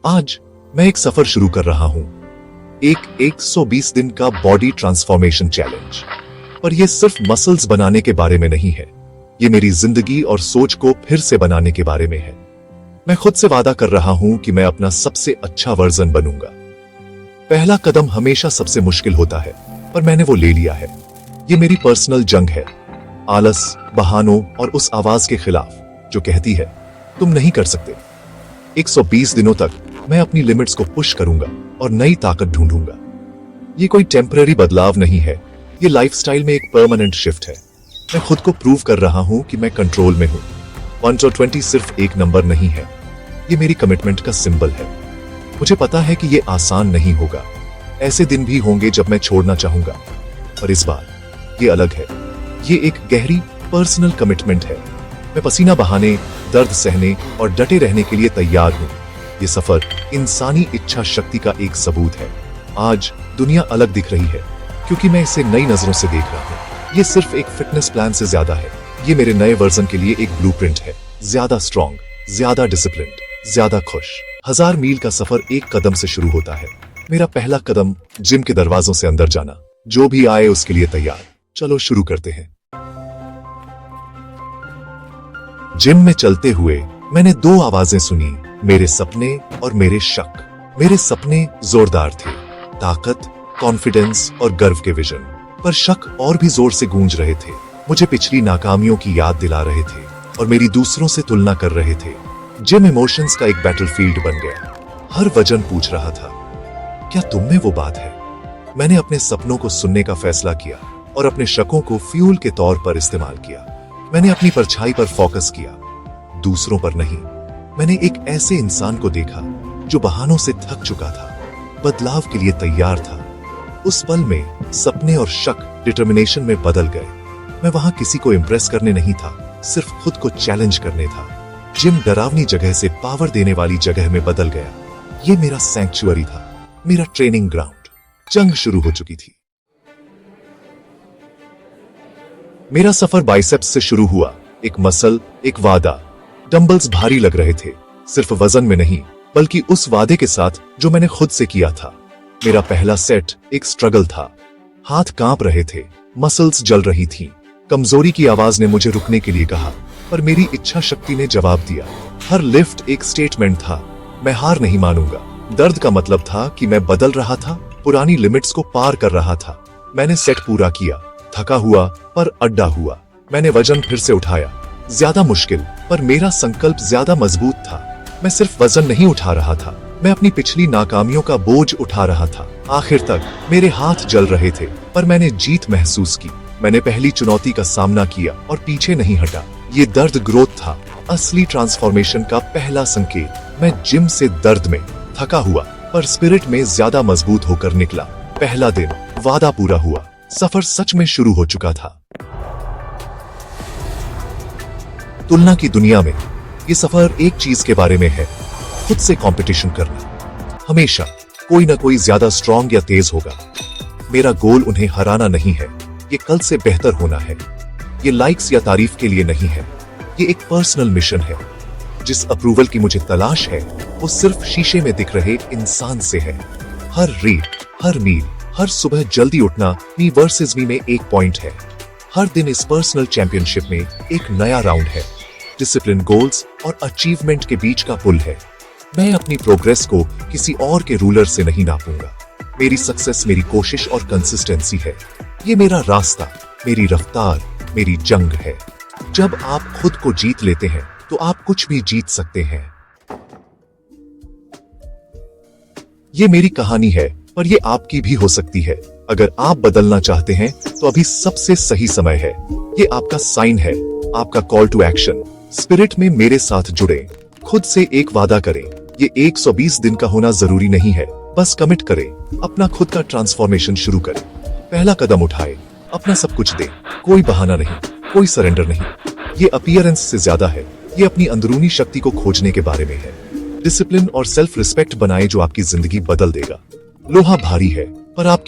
आज मैं एक सफर शुरू कर रहा हूं, एक 120 दिन का बॉडी ट्रांसफॉर्मेशन चैलेंज। पर यह सिर्फ मसल्स बनाने के बारे में नहीं है, ये मेरी जिंदगी और सोच को फिर से बनाने के बारे में है। मैं खुद से वादा कर रहा हूं कि मैं अपना सबसे अच्छा वर्जन बनूंगा। पहला कदम हमेशा सबसे मुश्किल होता है, पर मैंने वो ले लिया है। ये मेरी पर्सनल जंग है, आलस, बहानों और उस आवाज के खिलाफ जो कहती है तुम नहीं कर सकते। 120 दिनों तक मैं अपनी लिमिट्स को पुश करूंगा और नई ताकत ढूंढूंगा। ये कोई टेम्पररी बदलाव नहीं है, ये लाइफस्टाइल में एक परमानेंट शिफ्ट है। मैं खुद को प्रूव कर रहा हूं कि मैं कंट्रोल में हूं। 120 सिर्फ एक नंबर नहीं है, ये मेरी कमिटमेंट का सिंबल है। मुझे पता है कि ये आसान नहीं होगा, ऐसे दिन भी होंगे जब मैं छोड़ना चाहूंगा, पर इस बार ये अलग है। ये एक गहरी पर्सनल कमिटमेंट है। मैं पसीना बहाने, दर्द सहने और डटे रहने के लिए तैयार हूं। ये सफर इंसानी इच्छा शक्ति का एक सबूत है। आज दुनिया अलग दिख रही है क्योंकि मैं इसे नई नजरों से देख रहा हूं। ये सिर्फ एक फिटनेस प्लान से ज्यादा है, ये मेरे नए वर्जन के लिए एक ब्लूप्रिंट है। ज्यादा स्ट्रॉन्ग, ज्यादा डिसिप्लिन्ड, ज्यादा खुश। 1000 मील का सफर एक कदम से शुरू होता है। मेरा पहला कदम जिम के दरवाजों से अंदर जाना। जो भी आए उसके लिए तैयार। चलो शुरू करते हैं। जिम में चलते हुए मैंने दो आवाजें सुनी, मेरे सपने और मेरे शक। मेरे सपने जोरदार थे, ताकत, कॉन्फिडेंस और गर्व के विजन। पर शक और भी जोर से गूंज रहे थे। मुझे पिछली नाकामियों की याद दिला रहे थे और मेरी दूसरों से तुलना कर रहे थे। जिम इमोशंस का एक बैटलफील्ड बन गया। हर वजन पूछ रहा था, क्या तुम में वो बात है? मैंने अपने सपनों को सुनने का फैसला किया और अपने शकों को फ्यूल के तौर पर इस्तेमाल किया। मैंने अपनी परछाई पर फोकस किया, दूसरों पर नहीं। मैंने एक ऐसे इंसान को देखा जो बहानों से थक चुका था, बदलाव के लिए तैयार था। उस पल में सपने और शक डिटर्मिनेशन में बदल गए। मैं वहां किसी को इंप्रेस करने नहीं था, सिर्फ खुद को चैलेंज करने था। जिम डरावनी जगह से पावर देने वाली जगह में बदल गया। ये मेरा सैंक्चुअरी था, मेरा ट्रेनिंग ग्राउंड। जंग शुरू हो चुकी थी। मेरा सफर बाइसेप्स से शुरू हुआ। एक मसल, एक वादा। डंबल्स भारी लग रहे थे, सिर्फ वजन में नहीं बल्कि उस वादे के साथ जो मैंने खुद से किया था। मेरा पहला सेट एक स्ट्रगल था। हाथ कांप रहे थे, मसल्स जल रही थीं। कमजोरी की आवाज ने मुझे रुकने के लिए कहा, पर मेरी इच्छा शक्ति ने जवाब दिया। हर लिफ्ट एक स्टेटमेंट था, मैं हार नहीं मानूंगा। दर्द का मतलब था कि मैं बदल रहा था, पुरानी लिमिट्स को पार कर रहा था। मैंने सेट पूरा किया, थका हुआ पर अड्डा हुआ। मैंने वजन फिर से उठाया, ज्यादा मुश्किल, पर मेरा संकल्प ज्यादा मजबूत था। मैं सिर्फ वजन नहीं उठा रहा था, मैं अपनी पिछली नाकामियों का बोझ उठा रहा था। आखिर तक मेरे हाथ जल रहे थे, पर मैंने जीत महसूस की। मैंने पहली चुनौती का सामना किया और पीछे नहीं हटा। ये दर्द ग्रोथ था, असली ट्रांसफॉर्मेशन का पहला संकेत। मैं जिम से दर्द में, थका हुआ, पर स्पिरिट में ज्यादा मजबूत होकर निकला। पहला दिन, वादा पूरा हुआ। सफर सच में शुरू हो चुका था। तुलना की दुनिया में ये सफर एक चीज के बारे में है, खुद से कंपटीशन करना। हमेशा कोई ना कोई ज्यादा स्ट्रांग या तेज होगा। मेरा गोल उन्हें हराना नहीं है, ये कल से बेहतर होना है। ये लाइक्स या तारीफ के लिए नहीं है, ये एक पर्सनल मिशन है। जिस अप्रूवल की मुझे तलाश है वो सिर्फ शीशे में दिख रहे इंसान से है। हर रीड, हर मील, हर सुबह जल्दी उठना मी वर्सेस मी में एक पॉइंट है। हर दिन इस पर्सनल चैंपियनशिप में एक नया राउंड है। डिसिप्लिन, गोल्स और अचीवमेंट के बीच का पुल है। मैं अपनी प्रोग्रेस को किसी और के रूलर से नहीं नापूंगा। मेरी सक्सेस मेरी कोशिश और कंसिस्टेंसी है। ये मेरा रास्ता, मेरी रफ्तार, मेरी जंग है। जब आप खुद को जीत लेते हैं तो आप कुछ भी जीत सकते हैं। ये मेरी कहानी है, पर ये आपकी भी हो सकती है। अगर आप बदलना चाहते हैं तो अभी सबसे सही समय है। ये आपका साइन है, आपका कॉल टू एक्शन। स्पिरिट में मेरे साथ जुड़े, खुद से एक वादा करें। ये 120 दिन का होना जरूरी नहीं है, बस कमिट करें, अपना खुद का ट्रांसफॉर्मेशन शुरू करें। पहला कदम उठाएं, अपना सब कुछ दें। कोई बहाना नहीं, कोई सरेंडर नहीं। ये अपीयरेंस से ज्यादा है, ये अपनी अंदरूनी शक्ति को खोजने के बारे में है। डिसिप्लिन और सेल्फ रिस्पेक्ट बनाएं जो आपकी जिंदगी बदल देगा। लोहा भारी है, पर आप